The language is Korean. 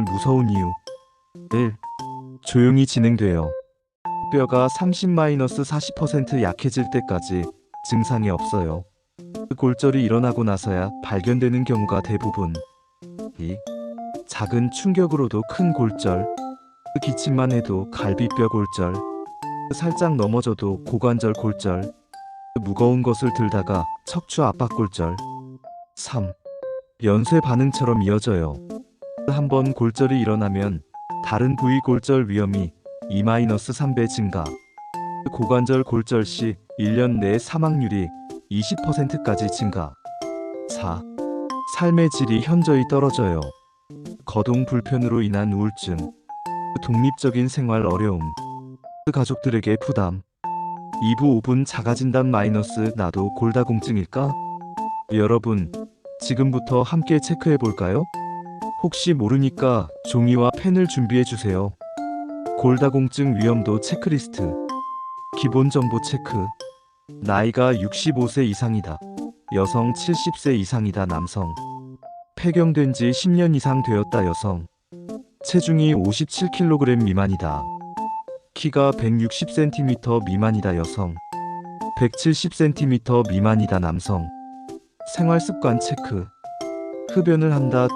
무서운 이유 1. 조용히 진행돼요. 뼈가 30-40% 약해질 때까지 증상이 없어요. 골절이 일어나고 나서야 발견되는 경우가 대부분. 2. 작은 충격으로도 큰 골절, 기침만 해도 갈비뼈 골절, 살짝 넘어져도 고관절 골절, 무거운 것을 들다가 척추 압박 골절. 3. 연쇄 반응처럼 이어져요. 한번 골절이 일어나면 다른 부위 골절 위험이 2-3배 증가. 고관절 골절 시 1년 내 사망률이 20%까지 증가. 4. 삶의 질이 현저히 떨어져요. 거동 불편으로 인한 우울증, 독립적인 생활 어려움, 가족들에게 부담. 2부 5분 자가진단 나도 골다공증일까? 여러분, 지금부터 함께 체크해볼까요? 혹시 모르니까 종이와 펜을 준비해주세요. 골다공증 위험도 체크리스트. 기본 정보 체크. 나이가 65세 이상이다. 여성 70세 이상이다. 남성. 폐경된 지 10년 이상 되었다. 여성. 체중이 57kg 미만이다. 키가 160cm 미만이다. 여성. 170cm 미만이다. 남성. 생활습관 체크. 흡연을 한다.